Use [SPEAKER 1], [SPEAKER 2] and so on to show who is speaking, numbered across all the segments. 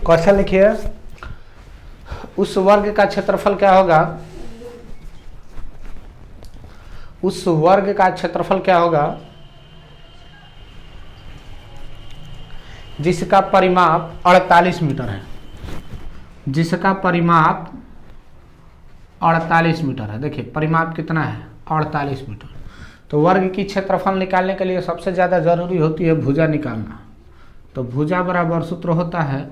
[SPEAKER 1] Question लिखिए, उस वर्ग का क्षेत्रफल क्या होगा, उस वर्ग का क्षेत्रफल क्या होगा जिसका परिमाप 48 मीटर है, जिसका परिमाप 48 मीटर है। देखिए परिमाप कितना है 48 मीटर। तो वर्ग की क्षेत्रफल निकालने के लिए सबसे ज़्यादा जरूरी होती है भुजा निकालना। तो भुजा बराबर सूत्र होता है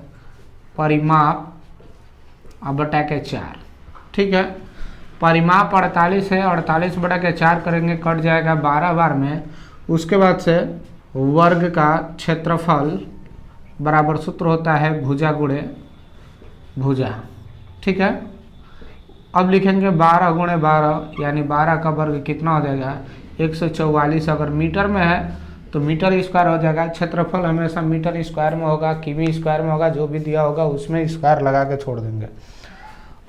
[SPEAKER 1] परिमाप बटा के 4। ठीक है, परिमाप 48 है, 48 बटा के 4 करेंगे कट जाएगा 12 बार में। उसके बाद से वर्ग का क्षेत्रफल बराबर सूत्र होता है भुजा गुणे भुजा। ठीक है, अब लिखेंगे 12 गुणे 12 यानी 12 का वर्ग कितना हो जाएगा 144। अगर मीटर में है तो मीटर स्क्वायर हो जाएगा। क्षेत्रफल हमेशा मीटर स्क्वायर में होगा, किमी स्क्वायर में होगा, जो भी दिया होगा उसमें स्क्वायर लगा के छोड़ देंगे।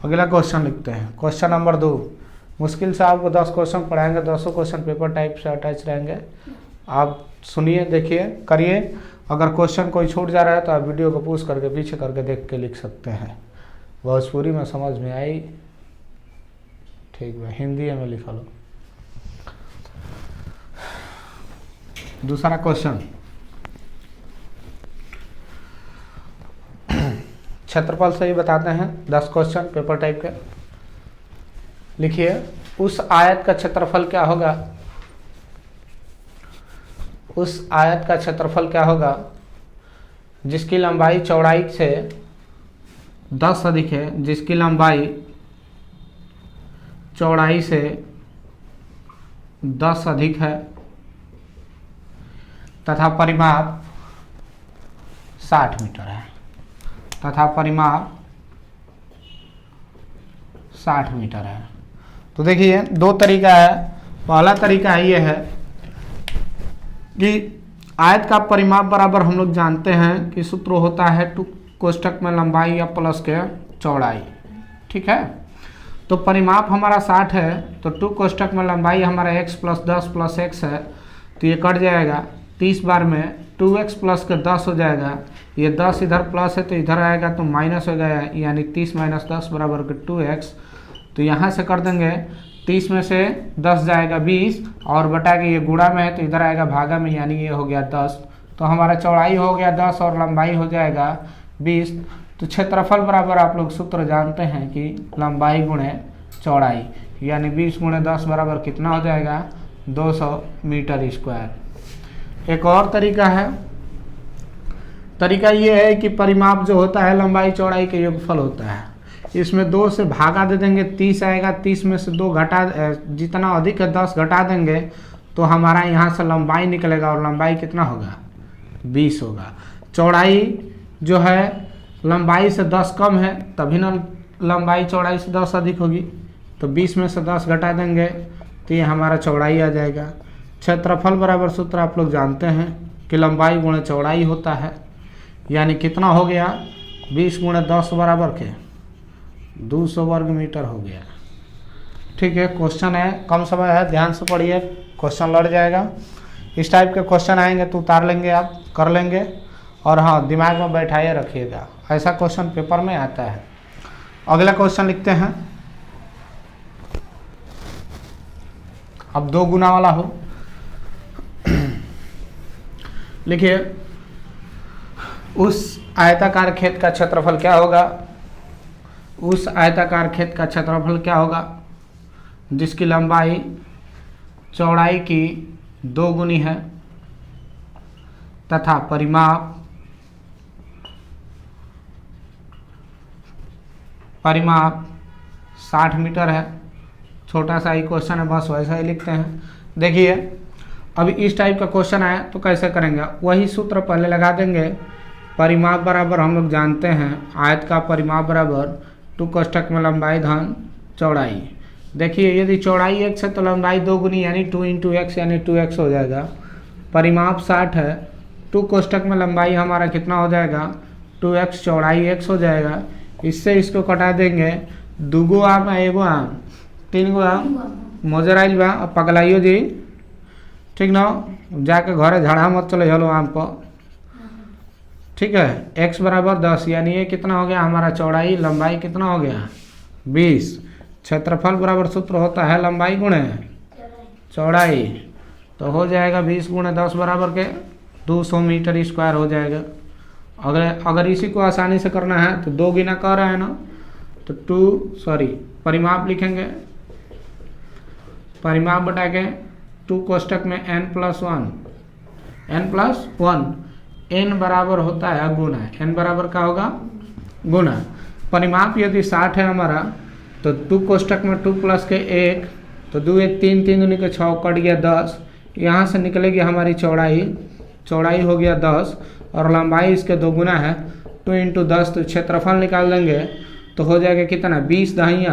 [SPEAKER 1] अगला क्वेश्चन लिखते हैं, क्वेश्चन नंबर 2। मुश्किल से आपको 10 क्वेश्चन पढ़ाएंगे, 10 क्वेश्चन पेपर टाइप से अटैच रहेंगे। आप सुनिए, देखिए, करिए। अगर क्वेश्चन कोई छूट जा रहा है तो आप वीडियो को पॉज करके पीछे करके देख के लिख सकते हैं। भोजपुरी में समझ में आई, ठीक है, हिंदी में लिखा लो। दूसरा क्वेश्चन, क्षेत्रफल से ही बताते हैं 10 क्वेश्चन पेपर टाइप के। लिखिए, उस आयत का क्षेत्रफल क्या होगा, उस आयत का क्षेत्रफल क्या होगा जिसकी लंबाई चौड़ाई से 10 अधिक है, जिसकी लंबाई चौड़ाई से 10 अधिक है तथा परिमाप 60 मीटर है, तथा परिमाप 60 मीटर है। तो देखिए 2 तरीका है। पहला तरीका ये है कि आयत का परिमाप बराबर हम लोग जानते हैं कि सूत्र होता है 2 कोष्ठक में लंबाई या प्लस के चौड़ाई। ठीक है, तो परिमाप हमारा 60 है, तो 2 कोष्ठक में लंबाई हमारा x प्लस 10 प्लस x है, तो ये कट जाएगा 30 बार में 2x प्लस के 10 हो जाएगा। ये 10 इधर प्लस है तो इधर आएगा तो माइनस हो गया, यानी 30 माइनस 10 बराबर के 2x। तो यहाँ से कर देंगे 30 में से 10 जाएगा 20 और बटा के ये गुणा में है तो इधर आएगा भागा में, यानी ये हो गया 10। तो हमारा चौड़ाई हो गया 10 और लंबाई हो जाएगा 20। तो क्षेत्रफल बराबर आप लोग सूत्र जानते हैं कि लंबाई गुणे चौड़ाई, यानी 20 गुणे 10 बराबर कितना हो जाएगा 200 मीटर स्क्वायर। एक और तरीका है, तरीका ये है कि परिमाप जो होता है लंबाई चौड़ाई के योगफल होता है। इसमें 2 से भागा दे देंगे, 30 आएगा, 30 में से 2 घटा, जितना अधिक है 10 घटा देंगे तो हमारा यहाँ से लंबाई निकलेगा और लंबाई कितना होगा 20 होगा। चौड़ाई जो है लंबाई से 10 कम है तभी ना लंबाई चौड़ाई से 10 अधिक होगी, तो 20 में से 10 घटा देंगे तो ये हमारा चौड़ाई आ जाएगा। क्षेत्रफल बराबर सूत्र आप लोग जानते हैं कि लंबाई गुणे चौड़ाई होता है, यानी कितना हो गया 20 गुणे 10 बराबर के 200 वर्ग मीटर हो गया। ठीक है, क्वेश्चन है, कम समय है, ध्यान से पढ़िए, क्वेश्चन लड़ जाएगा। इस टाइप के क्वेश्चन आएंगे तो उतार लेंगे, आप कर लेंगे, और हाँ दिमाग में बैठाए रखिएगा, ऐसा क्वेश्चन पेपर में आता है। अगला क्वेश्चन लिखते हैं, अब 2 गुना वाला हो। लिखिए, उस आयताकार खेत का क्षेत्रफल क्या होगा, उस आयताकार खेत का क्षेत्रफल क्या होगा जिसकी लंबाई चौड़ाई की 2 गुनी है तथा परिमाप 60 मीटर है। छोटा सा ही क्वेश्चन है, बस वैसा ही लिखते हैं। देखिए अभी इस टाइप का क्वेश्चन आया तो कैसे करेंगे, वही सूत्र पहले लगा देंगे। परिमाप बराबर हम लोग जानते हैं, आयत का परिमाप बराबर 2 कोष्ठक में लंबाई धन चौड़ाई। देखिए यदि चौड़ाई x है तो लंबाई 2 गुनी यानी 2 इंटू एक्स यानी 2x हो जाएगा। परिमाप 60 है, 2 कोष्ठक में लंबाई हमारा कितना हो जाएगा 2x, चौड़ाई x हो जाएगा। इससे इसको कटा देंगे, 2 गो आम 1 गो आम 3 गो आम मोजराइल बा और पगलाइयो जी, ठीक ना, जाके घरे झाड़ा मत चले हलो आम पर। ठीक है, x बराबर 10, यानी ये कितना हो गया हमारा चौड़ाई, लंबाई कितना हो गया 20। क्षेत्रफल बराबर सूत्र होता है लंबाई गुणे चौड़ाई, तो हो जाएगा 20 गुणे 10 बराबर के 200 मीटर स्क्वायर हो जाएगा। अगर इसी को आसानी से करना है तो 2 गुना कर रहा है ना, तो परिमाप लिखेंगे, परिमाप बटा के 2 कोष्टक में n+1, n बराबर होता है गुना, n बराबर का होगा गुना। परिमाप यदि 60 है हमारा तो 2 कोष्टक में 2 प्लस के 1, तो 2 1 3, 3 दूनी के 6, कट गया 10। यहाँ से निकलेगी हमारी चौड़ाई हो गया 10 और लंबाई इसके 2 गुना है, 2 इंटू 10, तो क्षेत्रफल निकाल लेंगे तो हो जाएगा कितना 20 दहिया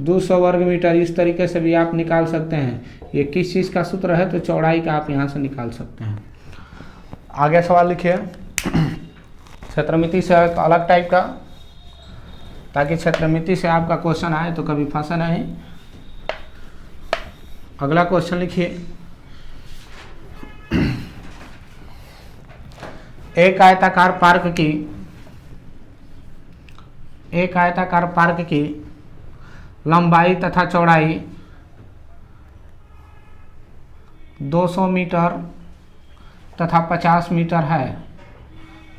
[SPEAKER 1] 200 वर्ग मीटर। इस तरीके से भी आप निकाल सकते हैं। ये किस चीज़ का सूत्र है, तो चौड़ाई का आप यहाँ से निकाल सकते हैं। आगे सवाल लिखिए, क्षेत्रमिति से एक अलग टाइप का, ताकि क्षेत्रमिति से आपका क्वेश्चन आए तो कभी फंसे नहीं। अगला क्वेश्चन लिखिए, एक आयताकार पार्क की लंबाई तथा चौड़ाई 200 मीटर तथा 50 मीटर है।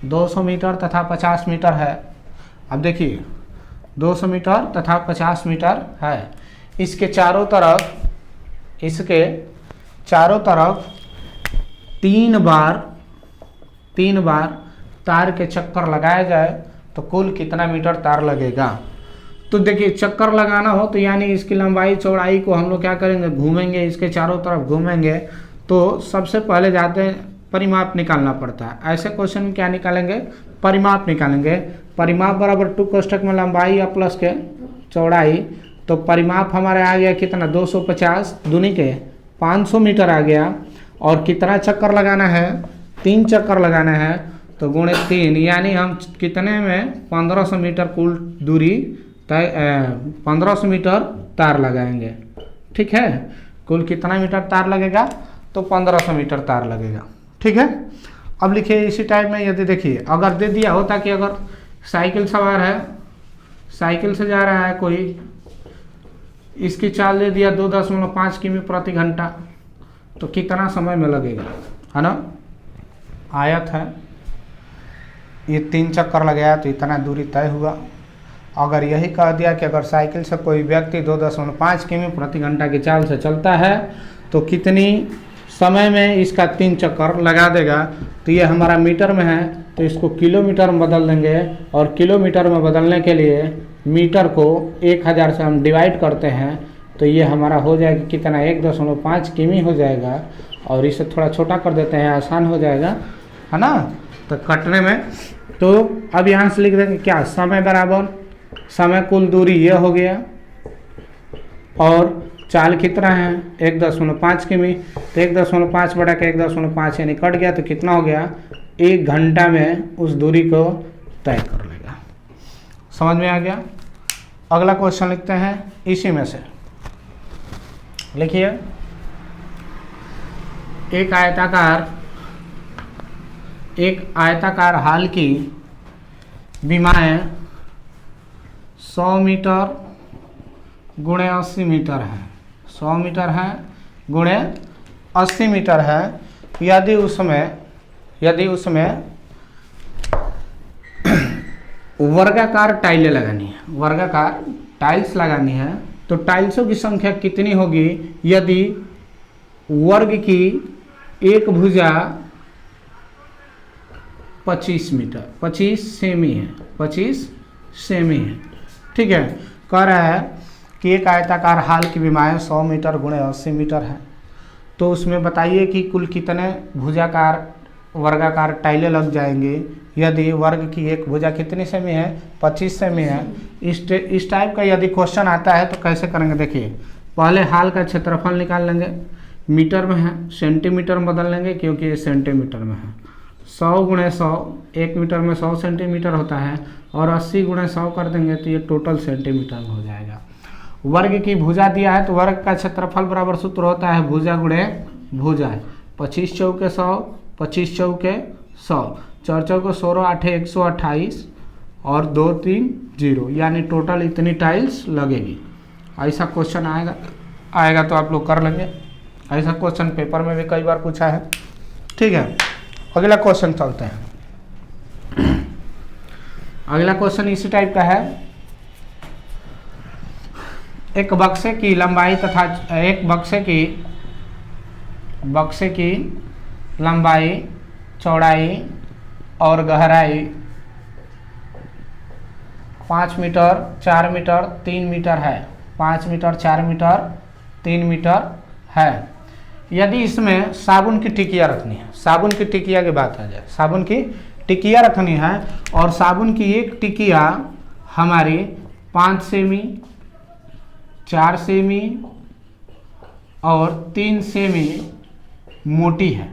[SPEAKER 1] 200 मीटर तथा 50 मीटर है। अब देखिए 200 मीटर तथा 50 मीटर है। इसके चारों तरफ 3 बार तार के चक्कर लगाया जाए तो कुल कितना मीटर तार लगेगा। तो देखिए चक्कर लगाना हो तो यानी इसकी लंबाई चौड़ाई को हम लोग क्या करेंगे, घूमेंगे, इसके चारों तरफ घूमेंगे। तो सबसे पहले जाते हैं परिमाप निकालना पड़ता है। ऐसे क्वेश्चन में क्या निकालेंगे, परिमाप निकालेंगे। परिमाप बराबर 2 कोष्टक में लंबाई या प्लस के चौड़ाई, तो परिमाप हमारे आ गया कितना 250 दूनी के 500 मीटर आ गया। और कितना चक्कर लगाना है, 3 चक्कर लगाना है, तो गुणे 3, यानी हम कितने में 1500 मीटर कुल दूरी तय 1500 मीटर तार लगाएंगे। ठीक है, कुल कितना मीटर तार लगेगा, तो 1500 मीटर तार लगेगा। ठीक है, अब लिखिए इसी टाइप में यदि देखिए अगर दे दिया होता कि अगर साइकिल सवार है, साइकिल से जा रहा है कोई, इसकी चाल दे दिया 2.5 किमी प्रति घंटा, तो कितना समय में लगेगा, है ना। आयत है, ये 3 चक्कर लगाया तो इतना दूरी तय हुआ। अगर यही कह दिया कि अगर साइकिल से कोई व्यक्ति 2.5 किमी प्रति घंटा की चाल से चलता है तो कितनी समय में इसका 3 चक्कर लगा देगा, तो ये हमारा मीटर में है तो इसको किलोमीटर में बदल देंगे। और किलोमीटर में बदलने के लिए मीटर को 1000 से हम डिवाइड करते हैं, तो ये हमारा हो जाएगा कितना 1.5 किमी हो जाएगा। और इसे थोड़ा छोटा कर देते हैं, आसान हो जाएगा, है ना, तो कटने में। तो अब यहाँ से लिख देंगे क्या, समय बराबर समय कुल दूरी ये हो गया और चाल कितना है 1.5 किमी, तो 1.5 बटा के 1.5 यानी कट गया, तो कितना हो गया 1 घंटा में उस दूरी को तय कर लेगा। समझ में आ गया। अगला क्वेश्चन लिखते हैं इसी में से, लिखिए एक आयताकार हाल की विमाएं 100 मीटर गुणे 80 मीटर है। 100 मीटर है गुणे 80 मीटर है। यदि उसमें वर्गाकार टाइलें लगानी है, वर्गाकार टाइल्स लगानी है, तो टाइल्सों की संख्या कितनी होगी यदि वर्ग की एक भुजा 25 मीटर 25 सेमी है, 25 सेमी है। ठीक है, कह रहा है कि एक आयताकार हाल की विमाएं 100 मीटर गुणे 80 मीटर है, तो उसमें बताइए कि कुल कितने भुजाकार वर्गाकार टाइलें लग जाएंगी यदि वर्ग की एक भुजा कितनी सेमी है, 25 सेमी है। इस टाइप का यदि क्वेश्चन आता है तो कैसे करेंगे, देखिए पहले हाल का क्षेत्रफल निकाल लेंगे, मीटर में है सेंटीमीटर में बदल लेंगे क्योंकि ये सेंटीमीटर में है। 100 गुणे 100, 1 मीटर में 100 सेंटीमीटर होता है, और 80 गुणे 100 कर देंगे तो ये टोटल सेंटीमीटर में हो जाएगा। वर्ग की भुजा दिया है तो वर्ग का क्षेत्रफल बराबर सूत्र होता है भुजा गुणे भुजा। 25 चौके 100, 25 चौके 100, 4 चौको 16, 8 128 और 2 3 0, यानी टोटल इतनी टाइल्स लगेगी। ऐसा क्वेश्चन आएगा तो आप लोग कर लेंगे। ऐसा क्वेश्चन पेपर में भी कई बार पूछा है। ठीक है, अगला क्वेश्चन चलते हैं। अगला क्वेश्चन इसी टाइप का है। एक बक्से की लंबाई तथा एक बक्से की लंबाई, चौड़ाई और गहराई 5 मीटर, 4 मीटर, 3 मीटर है। 5 मीटर, 4 मीटर, 3 मीटर है। यदि इसमें साबुन की टिकिया रखनी है, साबुन की टिकिया की बात आ जाए, साबुन की टिकिया रखनी है और साबुन की एक टिकिया हमारी 5 सेमी, 4 सेमी और 3 सेमी मोटी है।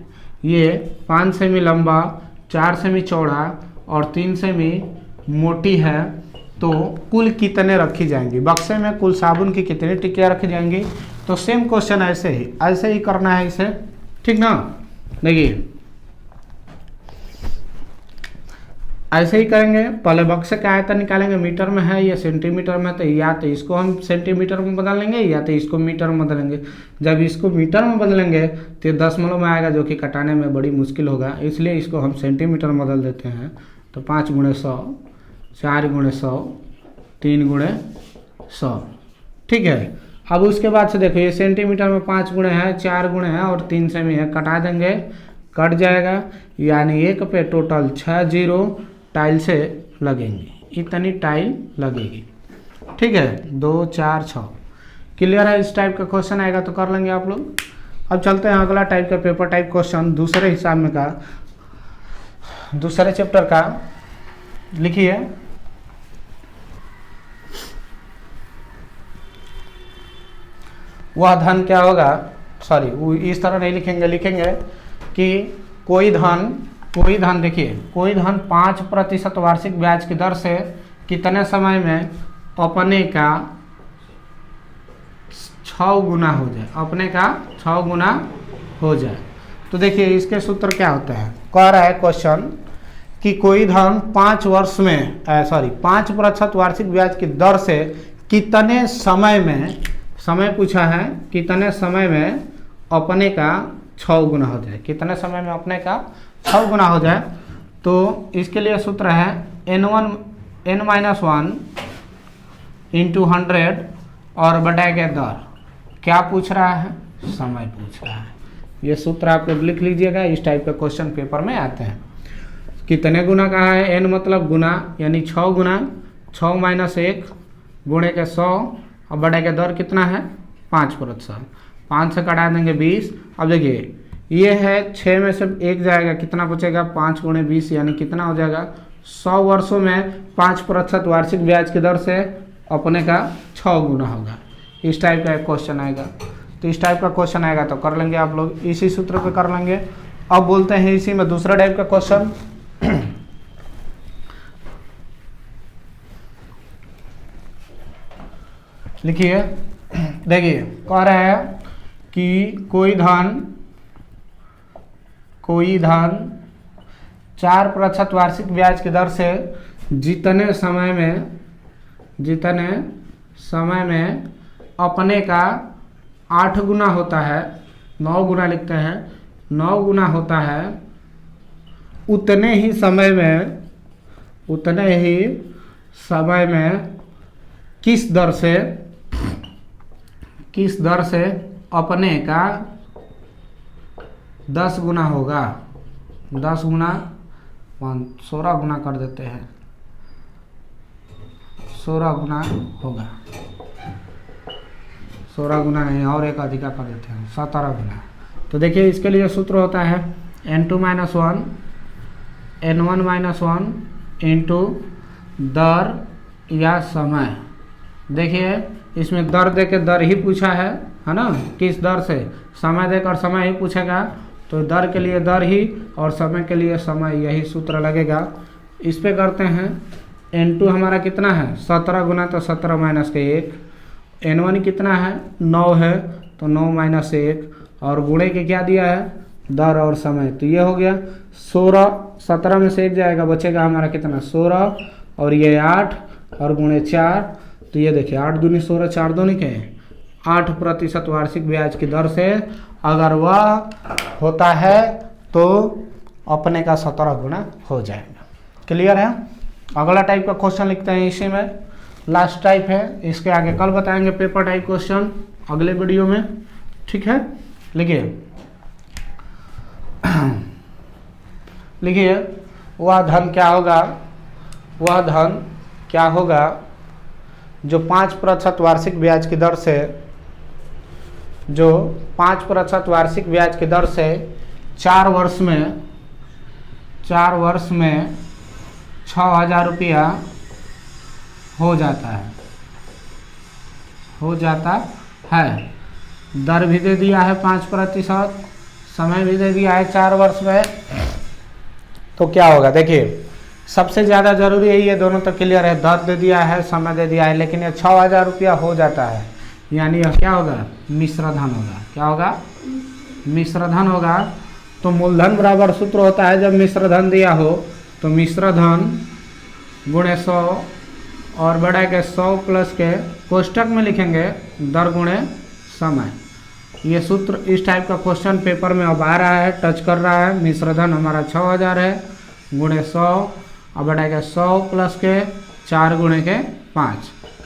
[SPEAKER 1] ये 5 सेमी लंबा, 4 सेमी चौड़ा और 3 सेमी मोटी है, तो कुल कितने रखी जाएंगी? बक्से में कुल साबुन की कितनी टिकिया रखी जाएंगी? तो सेम क्वेश्चन ऐसे ही करना है इसे, ठीक ना। देखिए ऐसे ही करेंगे। पहले बक्से का आयतन निकालेंगे, मीटर में है या सेंटीमीटर में, तो या तो इसको हम सेंटीमीटर में बदल लेंगे या तो इसको मीटर में बदलेंगे। जब इसको मीटर में बदलेंगे तो दशमलव में आएगा, जो कि कटाने में बड़ी मुश्किल होगा, इसलिए इसको हम सेंटीमीटर में बदल देते हैं। तो 5 × 100, 4 × 100, 3 × 100, ठीक है। अब उसके बाद से देखो, ये सेंटीमीटर में 5 गुणे है, 4 गुणे है और 3 सेमी है, कटा देंगे, कट जाएगा, यानी एक पे टोटल 6 जीरो टाइल से लगेंगी, इतनी टाइल लगेगी, ठीक है। 2 4 6 क्लियर है। इस टाइप का क्वेश्चन आएगा तो कर लेंगे आप लोग। अब चलते हैं अगला टाइप का पेपर टाइप क्वेश्चन, दूसरे हिसाब में का, दूसरे चैप्टर का। लिखिए, वह धन क्या होगा, सॉरी इस तरह नहीं लिखेंगे, लिखेंगे कि कोई धन देखिए, कोई धन 5% वार्षिक ब्याज की दर से कितने समय में अपने का 6 गुना हो जाए, अपने का 6 गुना हो जाए। तो देखिए इसके सूत्र क्या होते हैं। कह रहा है क्वेश्चन कि कोई धन 5% वार्षिक ब्याज की दर से कितने समय में, समय पूछा है, कितने समय में अपने का 6 गुना हो जाए, कितने समय में अपने का 6 गुना हो जाए। तो इसके लिए सूत्र है n1 × 100 और बटा के दर। क्या पूछ रहा है? समय पूछ रहा है। ये सूत्र आप लोग लिख लीजिएगा, इस टाइप का क्वेश्चन पेपर में आते हैं। कितने गुना कहा है? n मतलब गुना, यानी 6 गुना, 6 - 1 गुणे के 100 और बड़े के दर कितना है? 5%। 5 से कटा देंगे 20। अब देखिए ये है 6 में से 1 जाएगा, कितना बचेगा? 5 × 20, यानी कितना हो जाएगा? 100 वर्षों में 5% वार्षिक ब्याज की दर से अपने का 6 गुना होगा। इस टाइप का एक क्वेश्चन आएगा। तो इस टाइप का क्वेश्चन आएगा तो कर लेंगे आप लोग, इसी सूत्र पे कर लेंगे। अब बोलते हैं इसी में दूसरा टाइप का क्वेश्चन। लिखिए, देखिए कह रहा है कि कोई धन 4% वार्षिक ब्याज की दर से जितने समय में अपने का 8 गुना होता है, 9 गुना लिखते हैं, 9 गुना होता है, उतने ही समय में किस दर से अपने का 10 गुना होगा? 10 गुना 16 गुना कर देते हैं, 16 गुना होगा, 16 गुना नहीं और एक अधिका कर देते हैं, 17 गुना। तो देखिए इसके लिए सूत्र होता है n2 - 1 n1 - 1 इंटू दर या समय। देखिए इसमें दर दे के दर ही पूछा है ना, किस दर से? समय देकर समय ही पूछेगा, तो दर के लिए दर ही और समय के लिए समय, यही सूत्र लगेगा। इस पे करते हैं। n2 हमारा कितना है? 17 गुना, तो 17 - 1। n1 कितना है? 9 है, तो 9 - 1 और गुणे के क्या दिया है? दर और समय। तो ये हो गया 16 17 में से 1 जाएगा, बचेगा हमारा कितना 16 और ये 8 और गुणे 4, तो ये देखिए 8 दूनी 16, 4 दूनी के 8% वार्षिक ब्याज की दर से अगर वह होता है तो अपने का 17 गुना हो जाएगा। क्लियर है। अगला टाइप का क्वेश्चन लिखते हैं, इसी में लास्ट टाइप है, इसके आगे कल बताएंगे पेपर टाइप क्वेश्चन अगले वीडियो में, ठीक है। लिखिए वह धन क्या होगा, वह धन क्या होगा जो 5% वार्षिक ब्याज की दर से, जो 5% वार्षिक ब्याज की दर से 4 वर्ष में 6,000 रुपया हो जाता है। दर भी दे दिया है 5%, समय भी दे दिया है 4 वर्ष में, तो क्या होगा देखिए सबसे ज़्यादा जरूरी है, ये दोनों तो क्लियर है, दर दे दिया है समय दे दिया है, लेकिन ये 6,000 रुपया हो जाता है, यानी यह क्या होगा मिश्र धन होगा। क्या होगा मिश्र धन होगा। तो मूलधन बराबर सूत्र होता है जब मिश्र धन दिया हो तो मिश्र धन गुणे 100 और बढ़ा के 100 प्लस के कोष्टक में लिखेंगे दर गुणे समय। ये सूत्र इस टाइप का क्वेश्चन पेपर में अब आ रहा है, टच कर रहा है। मिश्र धन हमारा 6,000 है, गुणे 100 और बढ़ा के 100 प्लस के 4 गुणे के 5।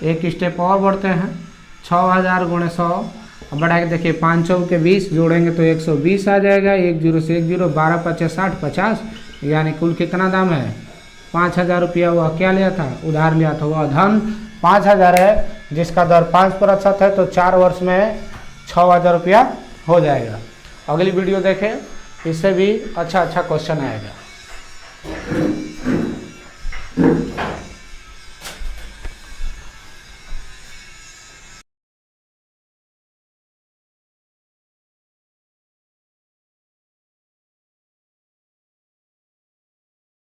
[SPEAKER 1] एक स्टेप और बढ़ते हैं, 6,000 गुणे 100 और बढ़ा के देखिए 5 चौक के 20 जोड़ेंगे तो 120 आ जाएगा। 1 0 से 1 0, 12 5 60, 50, यानी कुल कितना दाम है 5,000 रुपया। वह क्या लिया था उधार लिया था, वह धन 5,000 है जिसका दर 5% है, तो 4 वर्ष में 6,000 रुपया हो जाएगा। अगली वीडियो देखें, इससे भी अच्छा क्वेश्चन आएगा।